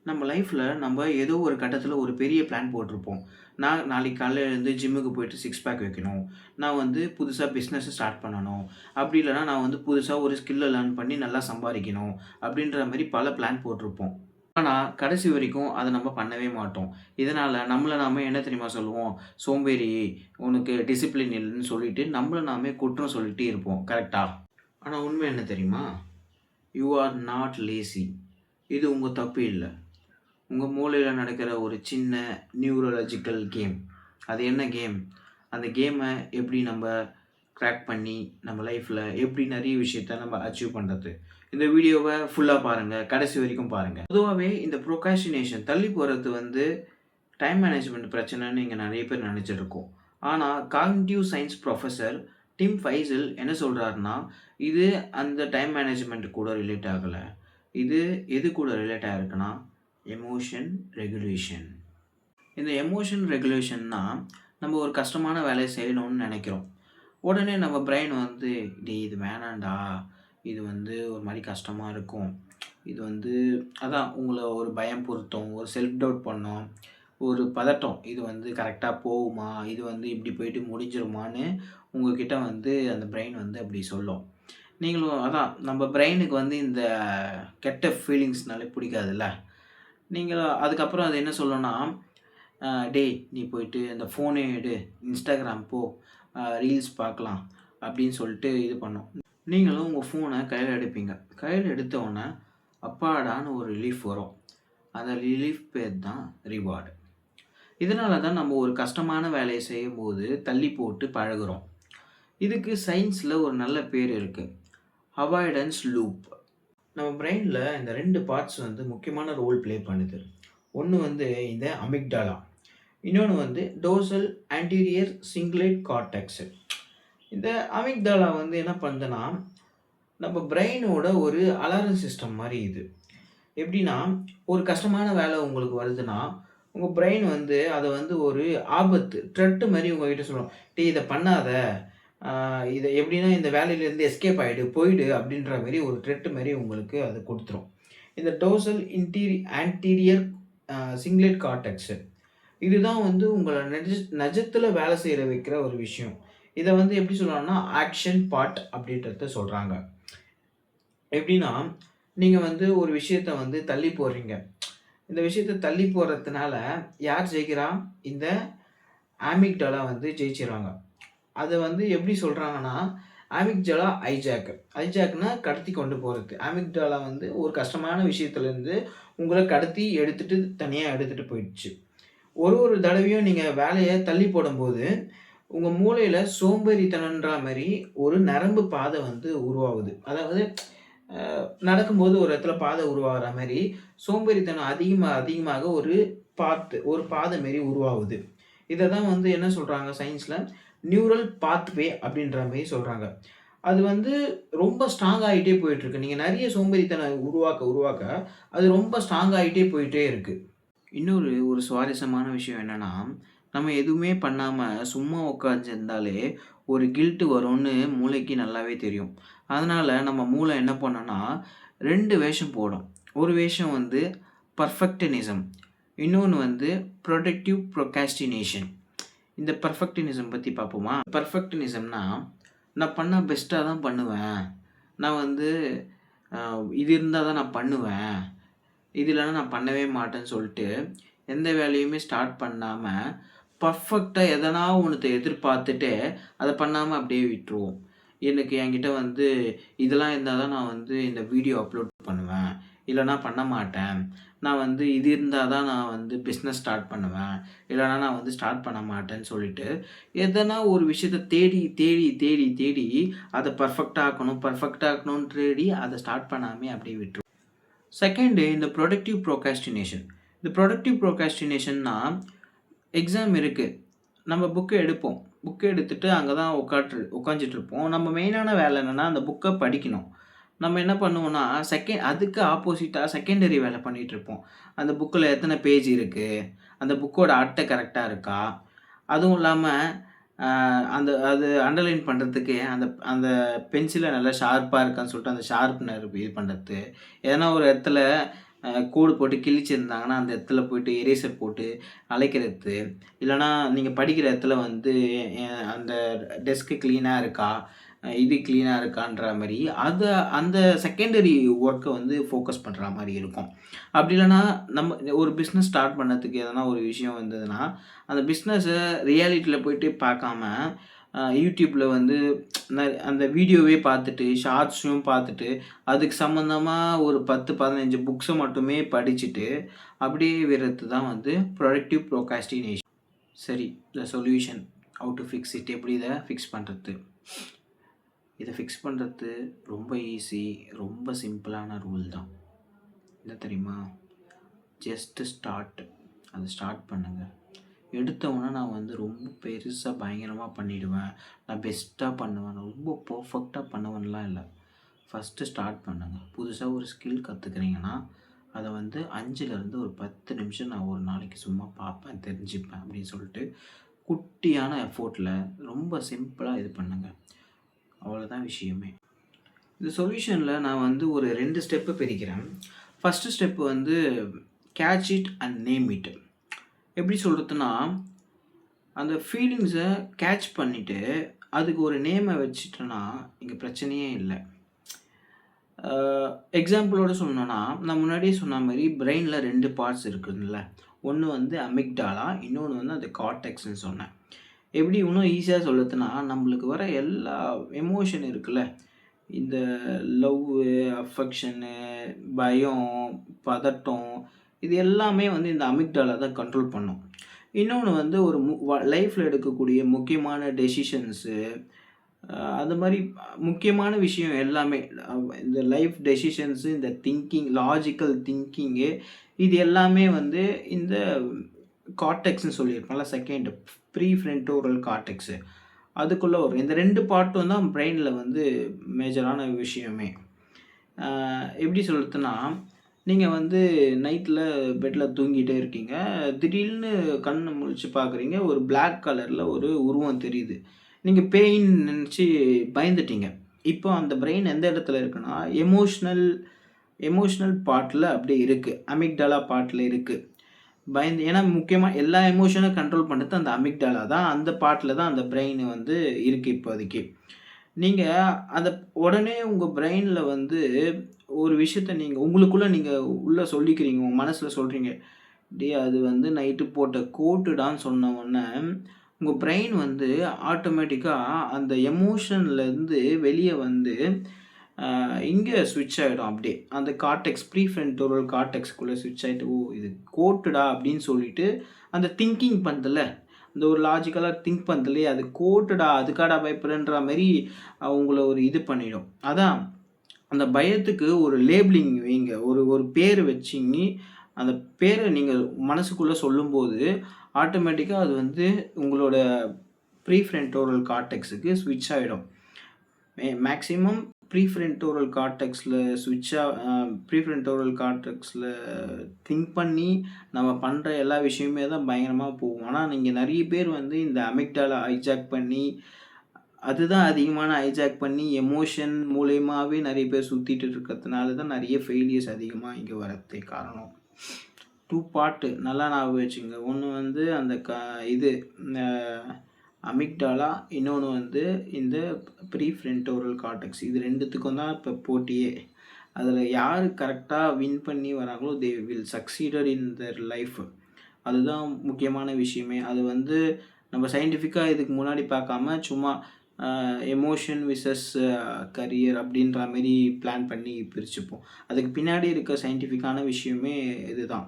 நம்ம லைஃப்ல நம்ம ஏதோ ஒரு கட்டத்தில ஒரு பெரிய பிளான் போட்டிருப்போம். நான் நாளைக்கு காலையில எழுந்து ஜிம்முக்கு போயிட்டு சிக்ஸ் பேக் வைக்கணும். நான் வந்து புதுசா பிசினஸ் ஸ்டார்ட் பண்ணணும். அப்படி இல்லன்னா நான் வந்து புதுசா ஒரு ஸ்கில்ல லேர்ன் பண்ணி நல்லா சம்பாரிக்கணும். அப்படின்ற மாரி பல பிளான் போட்டிருப்போம். ஆனா, கடைசி வரைக்கும் அத நம்ம பண்ணவே மாட்டோம். இதனால நம்மள நாமே என்ன தெரியுமா சொல்லுவோம்? சோம்பேறி, உனக்கு டிசிப்ளின் இல்லன்னு சொல்லிட்டு நம்மள நாமே குற்றம் சொல்லிட்டே இருப்போம். கரெக்ட்டா? ஆனா உண்மை என்ன தெரியுமா? You are not lazy. இது உங்க தப்பு இல்ல. உங்க மூளையில நடக்கிற ஒரு சின்ன நியூரலாஜிக்கல் கேம். அது என்ன கேம்? அந்த கேம எப்படி நம்ப கிராக் பண்ணி, நம்ம லைஃப்ல எப்படி நெறைய விஷயத்த நம்ம அச்சீவ் பண்றது? இந்த வீடியோவ ஃபுல்லா பாருங்க. கடைசி வரைக்கும் பாருங்க. பொதுவாவே இந்த ப்ரோக்ராஸ்டினேஷன் தள்ளி போறது வந்து டைம் மேனேஜ்மென்ட் பிரச்சனைன்னு இங்க நெறைய பேர் நெனச்சுட்டு இருக்கோம். ஆனா cognitive science professor Tim Pychyl என்ன சொல்றாருன்னா, இது அந்த டைம் மேனேஜ்மென்ட் கூட ரிலேட் ஆகல. இது எது கூட ரிலேட் ஆயிருக்குன்னா, எமோஷன் ரெகுலேஷன். இந்த எமோஷன் ரெகுலேஷன்னா, நம்ம ஒரு கஷ்டமான வேலைய செய்யணும்னு நெனைக்கிறோம். உடனே நம்ம பிரெயின் வந்து, "டேய் இது வேணான்டா. இது வந்து ஒரு மாரி கஷ்டமா இருக்கும்." இது வந்து அதான் உங்கள ஒரு பயம் பொருத்தும், ஒரு செல்ஃப் டவுட் பண்ணும், ஒரு பதட்டம். இது வந்து கரெக்ட்டா போகுமா? இது வந்து இப்படி போயிட்டு முடிஞ்சிருமான்னு உங்ககிட்ட வந்து அந்த பிரெயின் வந்து அப்படி சொல்லும். நீங்களும் அதான் நம்ம பிரெயினுக்கு வந்து இந்த கெட்ட ஃபீலிங்ஸ்னாலே பிடிக்காதுல்ல. நீங்களும் அதுக்கப்புறம் அது என்ன சொல்லும்னா, "டேய் நீ போயிட்டு அந்த ஃபோனே எடு, Instagram போ, ரீல்ஸ் பார்க்கலாம்." அப்படின்னு சொல்லிட்டு இது பண்ணும். நீங்களும் உங்க ஃபோன கையில எடுப்பீங்க. கையில எடுத்த உடனே, அப்பாடான்னு ஒரு ரிலீஃப் வரும். அந்த ரிலீஃப் பேர் தான் ரிவார்டு. இதனால தான் நம்ம ஒரு கஷ்டமான வேலைய செய்யும்போது தள்ளி போட்டு பழகுறோம். இதுக்கு சயின்ஸ்ல ஒரு நல்ல பேர் இருக்கு. Avoidance loop. நம்ம பிரெயின்ல இந்த 2 பார்ட்ஸ் வந்து முக்கியமான ரோல் ப்ளே பண்ணுது. ஒண்ணு வந்து இந்த அமிக்டாலா. இன்னொன்னு வந்து டோர்சல் ஆன்டீரியர் சிங்குலேட் கார்டெக்ஸ். இந்த அமிக்டாலா வந்து என்ன பண்ணுதுன்னா, நம்ம பிரெயினோட ஒரு அலாரம் சிஸ்டம் மாரி இது. எப்படின்னா, ஒரு கஷ்டமான வேலை உங்களுக்கு வருதுன்னா, உங்க பிரெயின் வந்து அத வந்து ஒரு ஆபத்து, த்ரெட் மாரி உங்ககிட்ட சொல்லும். "டேய் இத பண்ணாத. ஆ இத எப்படின்னா இந்த வேலையிலேருந்து எஸ்கேப் ஆயிடு, போயிடு." அப்படின்ற மாரி ஒரு த்ரெட் மாரி உங்களுக்கு அது குடுத்துரும். இந்த டோர்சல் ஆன்டீரியர் சிங்குலேட் கார்டெக்ஸ். இதுதான் வந்து உங்கள நெஜத்துல வேலை செய்ற வைக்கிற ஒரு விஷயம். இத வந்து எப்படி சொல்லலாம்னா, ஆக்ஷன் பார்ட் அப்படின்றத சொல்றாங்க. எப்படின்னா, நீங்க வந்து ஒரு விஷயத்த வந்து தள்ளி போடுறீங்க. இந்த விஷயத்த தள்ளி போடுறதுனால யார் ஜெயிக்கிறா? இந்த ஆமிக்டாலா வந்து ஜெயிச்சிர்றாங்க. அத வந்து எப்படி சொல்றாங்கன்னா, ஆமிக்டாலா ஹைஜாக். ஹைஜாக்னா கடத்தி கொண்டு போறது. ஆமிக்டாலா வந்து ஒரு கஷ்டமான விஷயத்துலருந்து உங்கள கடத்தி எடுத்துட்டு தனியா எடுத்துட்டு போயிடுச்சு. ஒரு ஒரு தடவையும் நீங்க வேலைய தள்ளி போடும்போது, உங்க மூளையில சோம்பேறித்தனம்ன்ற மாரி ஒரு நரம்பு பாதை வந்து உருவாகுது. அதாவது நடக்கும்போது ஒரு இடத்துல பாதை உருவாகுற மாரி, சோம்பேறித்தனம் அதிகமாக ஒரு பாதை மாரி உருவாகுது. இத தான் வந்து என்ன சொல்றாங்க சயின்ஸ்ல, நியூரல் பாத்வே அப்படின்ற மாரி சொல்றாங்க. அது வந்து ரொம்ப ஸ்ட்ராங் ஆயிட்டே போயிட்டுருக்கு. நீங்க நெறைய சோம்பேறித்தனம் உருவாக்க, அது ரொம்ப ஸ்ட்ராங் ஆயிட்டே போயிட்டே இருக்கு. இன்னொரு ஒரு சுவாரஸ்யமான விஷயம் என்னன்னா, நம்ம எதுவுமே பண்ணாம சும்மா உட்காந்துருந்தாலே ஒரு கில்ட் வரும்னு மூளைக்கு நல்லாவே தெரியும். அதனால நம்ம மூளை என்ன பண்ணும்னா, 2 வேஷம் போடும். ஒரு வேஷம் வந்து பெர்ஃபெக்ஷனிசம். இன்னொன்னு வந்து புரொடக்டிவ் ப்ரோக்ராஸ்டினேஷன். இந்த பெர்ஃபெக்ஷனிசம் பத்தி பார்ப்போமா? பெர்ஃபெக்ஷனிசம்னா, நான் பண்ணா பெஸ்ட்டா தான் பண்ணுவேன். நான் வந்து இது இருந்தா தான் நான் பண்ணுவேன். இது இல்லன்னா நான் பண்ணவே மாட்டேன்னு சொல்ட்டு, எந்த வேலையுமே ஸ்டார்ட் பண்ணாம, பர்ஃபெக்ட்டா எதனா ஒண்ணத்த எதிர்பார்த்துட்டு, அத பண்ணாம அப்படியே விட்டுருவோம். எனக்கு என்கிட்ட வந்து இதெல்லாம் இருந்தா தான் நான் வந்து இந்த வீடியோ அப்லோட் பண்ணுவேன். இல்லன்னா பண்ண மாட்டேன். நான் வந்து இது இருந்தா தான் நான் வந்து பிசினஸ் ஸ்டார்ட் பண்ணுவேன். இல்லன்னா நான் வந்து ஸ்டார்ட் பண்ண மாட்டேன்னு சொல்லிட்டு, எதனா ஒரு விஷயத்த தேடி அத பெர்ஃபெக்ட்டா ஆக்கணும்னு தேடி அத ஸ்டார்ட் பண்ணாமயே அப்படியே விட்டுருவோம். செகண்டு இந்த புரொடக்டிவ் ப்ரோக்ராஸ்டினேஷன். இந்த புரொடக்டிவ் ப்ரோக்ராஸ்டினேஷன்னா, எக்ஸாம் இருக்கு. நம்ம புக்க எடுப்போம். புக்க எடுத்துட்டு அங்க தான் உட்காந்துட்டுருப்போம். நம்ம மெயினான வேலை என்னன்னா, அந்த புக்க படிக்கணும். நம்ம என்ன பண்ணுவோம்னா, அதுக்கு ஆப்போசிட்டா செகண்டரி வேலை பண்ணிட்டுருப்போம். அந்த புக்ல எத்தன பேஜ் இருக்கு? அந்த புக்கோட அட்டை கரெக்ட்டா இருக்கா? அதுவும் இல்லாம, அ அது அண்டர்லைன் பண்றதுக்கு அந்த அந்த பென்சில நல்லா ஷார்ப்பா இருக்கான்னு சொல்லிட்டு அந்த ஷார்ப்னர் இது பண்றது. எதனா ஒரு இடத்துல கோடு போட்டு கிழிச்சிருந்தாங்கன்னா, அந்த இடத்துல போயிட்டு எரேசர் போட்டு அழைக்கிறது. இல்லன்னா நீங்க படிக்கிற இடத்துல வந்து அந்த டெஸ்க் கிளீனா இருக்கா? இது கிளீனா இருக்கான்ற மாரி, அந்த செகண்டரி ஒர்க்க வந்து ஃபோக்கஸ் பண்ற மாரி இருக்கும். அப்படி இல்லன்னா, நம்ம ஒரு பிசினஸ் ஸ்டார்ட் பண்ணதுக்கு எதனா ஒரு விஷயம் வந்ததுன்னா, அந்த பிசினஸ ரியாலிட்டில போயிட்டு பார்க்காம, YouTubeல வந்து அந்த வீடியோவே பார்த்துட்டு, ஷார்ட்ஸையும் பார்த்துட்டு, அதுக்கு சம்மந்தமா ஒரு 10, 15 புக்ஸ மட்டுமே படிச்சுட்டு, அப்படியே விடுறது தான் வந்து ப்ரொடக்டிவ் ப்ரோக்ராஸ்டினேஷன். சரி, the solution. How to fix it? எப்படி இத ஃபிக்ஸ் பண்றது? இத ஃபிக்ஸ் பண்றது ரொம்ப ஈஸி. ரொம்ப சிம்பிளான ரூல் தான். என்ன தெரியுமா? Just start. அத ஸ்டார்ட் பண்ணுங்க. எடுத்த உடனே நான் வந்து ரொம்ப பெருசா பயங்கரமா பண்ணிடுவேன். நான் பெஸ்ட்டா பண்ணுவேன். நான் ரொம்ப பெர்ஃபெக்ட்டா பண்ணுவேன்லாம் இல்ல. ஃபர்ஸ்ட்டு ஸ்டார்ட் பண்ணுங்க. புதுசா ஒரு ஸ்கில் கத்துக்கிறீங்கன்னா, அத வந்து 5லருந்து ஒரு 10 நிமிஷம் நான் ஒரு நாளைக்கு சும்மா பார்ப்பேன், தெரிஞ்சுப்பேன் அப்படின்னு சொல்லிட்டு, குட்டியான எஃபோர்ட்ல ரொம்ப சிம்பிளா இது பண்ணுங்க. அவ்வளோதான் விஷயமே. இந்த சொல்யூஷன்ல நான் வந்து ஒரு 2 ஸ்டெப்பு பிரிக்கிறேன். ஃபர்ஸ்ட்டு ஸ்டெப் வந்து catch it and name it. எப்படி சொல்றதுன்னா, அந்த ஃபீலிங்ஸ கேட்ச் பண்ணிட்டு, அதுக்கு ஒரு நேம வச்சுட்டோன்னா, இங்க பிரச்சனையே இல்ல. அ எக்ஸாம்பிளோட சொல்லணும்னா, நான் முன்னாடியே சொன்ன மாரி பிரெயின்ல 2 பார்ட்ஸ் இருக்குதுல்ல. ஒண்ணு வந்து அமிக்டாலா, இன்னொன்னு வந்து அந்த கார்டெக்ஸ்ன்னு சொன்னேன். எப்படி இன்னும் ஈஸியா சொல்லதுன்னா, நம்மளுக்கு வர எல்லா எமோஷன் இருக்குல்ல, இந்த லவ்வு, அஃபெக்ஷனு, பயம், பதட்டம் இது எல்லாமே வந்து இந்த அமிக்டாலா தான் கண்ட்ரோல் பண்ணும். இன்னொன்னு வந்து ஒரு லைஃப்ல எடுக்கக்கூடிய முக்கியமான டெசிஷன்ஸு, அந்த மாரி முக்கியமான விஷயம் எல்லாமே இந்த லைஃப் டெசிஷன்ஸு, இந்த திங்கிங், லாஜிக்கல் திங்கிங்கு இது எல்லாமே வந்து இந்த கார்டெக்ஸ்ன்னு சொல்லியிருக்கோம்ல, செகண்ட் ப்ரீஃப்ரன்டோரல் கார்டெக்ஸு அதுக்குள்ள வரும். இந்த 2 பார்ட்டும் தான் பிரெயின்ல வந்து மேஜரான விஷயமே. அ எப்படி சொல்றதுன்னா, நீங்க வந்து நைட்ல பெட்ல தூங்கிட்டே இருக்கீங்க. திடீர்னு கண்ண முழிச்சு பார்க்குறீங்க. ஒரு பிளாக் கலர்ல ஒரு உருவம் தெரியுது. நீங்க பேயின்னு நெனச்சு பயந்துட்டீங்க. இப்போ அந்த பிரெயின் எந்த இடத்துல இருக்குன்னா, எமோஷனல் எமோஷனல் பார்ட்ல அப்படியே இருக்கு. அமிக்டாலா பார்ட்ல இருக்கு. பயந்து ஏன்னா முக்கியமா எல்லா எமோஷனும் கண்ட்ரோல் பண்றது அந்த அமிக்டாலா தான். அந்த பார்ட்ல தான் அந்த பிரெயின் வந்து இருக்கு இப்போதைக்கு. நீங்க அத உடனே உங்க பிரெயின்ல வந்து ஒரு விஷயத்த நீங்க உங்களுக்குள்ள நீங்க உள்ள சொல்லிக்கிறீங்க. உங்க மனசுல சொல்றீங்க. "டேய் அது வந்து நைட்டு போட்ட கோட்டுடான்னு" சொன்ன உடனே, உங்க பிரெயின் வந்து ஆட்டோமேட்டிக்கா அந்த எமோஷன்லேருந்து வெளிய வந்து இங்க ஸ்விட்ச் ஆயிடும் அப்படியே. அந்த கார்டெக்ஸ் ப்ரீஃப்ரன்டோரல் கார்டெக்ஸ்க்குள்ள ஸ்விட்ச் ஆயிட்டு, "ஓ! இது கோட்டுடா" அப்படின்னு சொல்லிட்டு அந்த திங்கிங் பண்ணுதுல்ல, அந்த ஒரு லாஜிக்கலா திங்க் பண்ணுதுல்லையே, அது கோட்டுடா அதுக்காடா பயப்படுறேன்ற மாரி உங்கள ஒரு இது பண்ணிடும். அதான் அந்த பயத்துக்கு ஒரு லேபிளிங் வைங்க. ஒரு ஒரு பேரு வச்சிங்கி, அந்த பேர நீங்க மனசுக்குள்ள சொல்லும்போது, ஆட்டோமேட்டிக்கா அது வந்து உங்களோட ப்ரீஃப்ரன்டோரல் கார்டெக்ஸ்க்கு ஸ்விட்ச் ஆயிடும். மேக்ஸிமம் ப்ரீஃப்ரன்டோரல் கார்டெக்ஸ்ல ஸ்விட்ச்சா ப்ரீஃப்ரன்டோரல் கார்டெக்ஸ்ல திங்க் பண்ணி நம்ம பண்ற எல்லா விஷயமுமே தான் பயங்கரமா போகும். ஆனா, நீங்க நெறைய பேர் வந்து இந்த அமிக்டாலா ஹைஜாக் பண்ணி, அதுதான் அதிகமான ஹைஜாக் பண்ணி எமோஷன் மூலியமாவே நெறைய பேர் சுத்திட்டு இருக்கிறதுனால தான் நெறைய ஃபெயிலியர்ஸ் அதிகமா இங்க வரதுக்கு காரணம். 2 பார்ட் நல்லா ஞாபகம் வச்சுக்கங்க. ஒண்ணு வந்து அந்த இது அ அமிக்டாலா, இன்னொன்னு வந்து இந்த ப்ரீஃப்ரன்டோரல் கார்டெக்ஸ். இது 2த்துக்கும் தான் இப்ப போட்டியே. அதுல யாரு கரெக்ட்டா வின் பண்ணி வராங்களோ, they will succeeded in their life. அதுதான் முக்கியமான விஷயமே. அது வந்து நம்ம சயின்டிஃபிக்கா இதுக்கு முன்னாடி பார்க்காம, சும்மா எமோஷன் விசஸ் கரியர் அப்படின்ற மாரி பிளான் பண்ணி பிரிச்சுப்போம். அதுக்கு பின்னாடி இருக்க சயின்டிஃபிக்கான விஷயமே இதுதான்.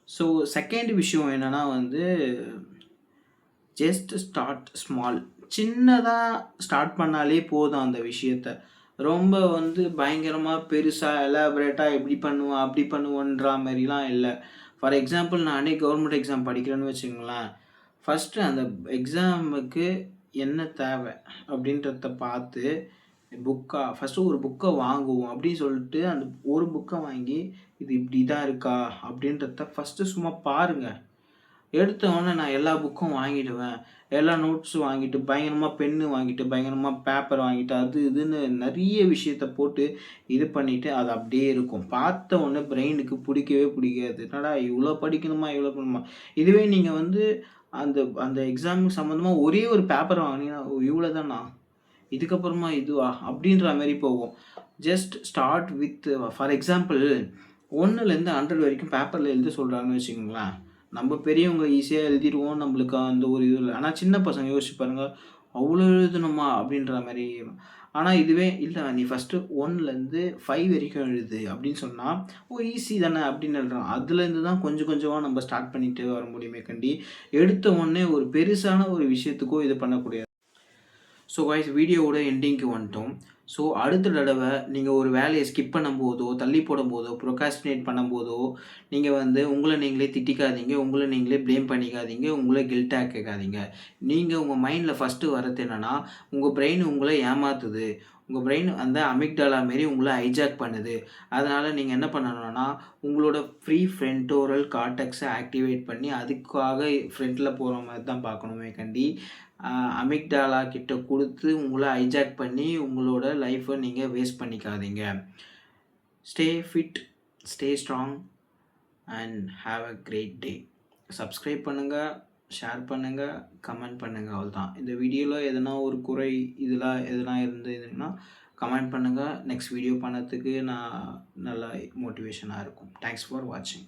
ஸோ, செகண்ட் விஷயம் என்னன்னா வந்து, ஜஸ்ட் ஸ்டார்ட் ஸ்மால். சின்னதா ஸ்டார்ட் பண்ணாலே போதும் அந்த விஷயத்த. ரொம்ப வந்து பயங்கரமா பெருசா எலாபரேட்டா இப்படி பண்ணுவேன், அப்படி பண்ணுவேன்ற மாரிலாம் இல்ல. ஃபார் எக்ஸாம்பிள் நானே கவர்மெண்ட் எக்ஸாம் படிக்கிறேன்னு வச்சுக்கங்களேன். ஃபர்ஸ்ட்டு அந்த எக்ஸாமுக்கு என்ன தேவை அப்படின்றத பார்த்து, ஃபர்ஸ்ட்டு ஒரு புக்க வாங்குவோம் அப்படின்னு சொல்லிட்டு, அந்த ஒரு புக்க வாங்கி, இது இப்படி தான் இருக்கா அப்படின்றத ஃபர்ஸ்ட்டு சும்மா பாருங்க. எடுத்த உடனே நான் எல்லா புக்கும் வாங்கிடுவேன். எல்லா நோட்ஸும் வாங்கிட்டு, பயங்கரமா பென்னு வாங்கிட்டு, பயங்கரமா பேப்பர் வாங்கிட்டு, அது இதுன்னு நெறைய விஷயத்த போட்டு இது பண்ணிட்டு, அது அப்படியே இருக்கும். பார்த்த உடனே பிரெயினுக்கு புடிக்கவே புடிக்காது. என்னடா இவ்ளோ படிக்கணுமா? இவ்ளோ பண்ணணுமா? இதுவே நீங்க வந்து அந்த அந்த எக்ஸாமுக்கு சம்மந்தமா ஒரே ஒரு பேப்பர் வாங்குனீங்கன்னா, "ஓ! இவ்ளோ தானா? இதுக்கப்புறமா இதுவா?" அப்படின்ற மாரி போகும். Just start with for example 1லேருந்து 100 வரைக்கும் பேப்பர்ல எழுத சொல்றாங்கன்னு வச்சுக்கோங்களேன். நம்ம பெரியவங்க ஈஸியா எழுதிருவோம். நம்மளுக்கு அந்த ஒரு இது இல்ல. ஆனா சின்ன பசங்க யோசிச்சு பாருங்க. "அவ்ளோ எழுதணுமா?" அப்படின்ற மாரி. ஆனா இதுவே இல்ல நீ ஃபர்ஸ்ட்டு 1லேருந்து 5 வரைக்கும் எழுது அப்படின்னு சொன்னா, "ஓ! ஈஸி தானே" அப்படின்னு எழுதுறான். அதுலேருந்து தான் கொஞ்சம் கொஞ்சமா நம்ம ஸ்டார்ட் பண்ணிட்டு வர முடியுமே கண்டி, எடுத்த உடனே ஒரு பெருசான ஒரு விஷயத்துக்கோ இது பண்ணக்கூடாது. ஸோ காய்ஸ் வீடியோவோட எண்டிங்க்கு வந்துட்டோம். ஸோ அடுத்த தடவ நீங்க ஒரு வேலைய ஸ்கிப் பண்ணும்போதோ, தள்ளி போடும்போதோ, ப்ரொக்ராஸ்டினேட் பண்ணும்போதோ, நீங்க வந்து உங்கள நீங்களே திட்டிக்காதீங்க. உங்கள நீங்களே ப்ளேம் பண்ணிக்காதீங்க. உங்கள கில்ட் ஆக்கிக்காதீங்க. நீங்க உங்க மைண்ட்ல ஃபர்ஸ்ட்டு வரது என்னன்னா, உங்க பிரெயின் உங்கள ஏமாத்துது. உங்க பிரெயின் அந்த அமிக்டாலா மாரி உங்கள ஹைஜாக் பண்ணுது. அதனால நீங்க என்ன பண்ணணும்னா, உங்களோட ப்ரீ ஃப்ரன்டோரல் கார்டெக்ஸ ஆக்டிவேட் பண்ணி, அதுக்காக ஃப்ரண்ட்ல போற மாரி தான் பார்க்கணுமே கண்டி, அ அமிக்டாலா கிட்ட குடுத்து உங்கள ஹைஜாக் பண்ணி உங்களோட லைஃப்ப நீங்க வேஸ்ட் பண்ணிக்காதீங்க. Stay fit, stay strong and have a great day. Subscribe பண்ணுங்க, ஷேர் பண்ணுங்க, கமெண்ட் பண்ணுங்க அவ்வளோதான். இந்த வீடியோல எதனா ஒரு குறை இதெல்லாம் எதனா இருந்ததுன்னா கமெண்ட் பண்ணுங்க. நெக்ஸ்ட் வீடியோ பண்ணதுக்கு நான் நல்லா மோட்டிவேஷனா இருக்கும். தேங்க்ஸ் ஃபார் வாட்சிங்.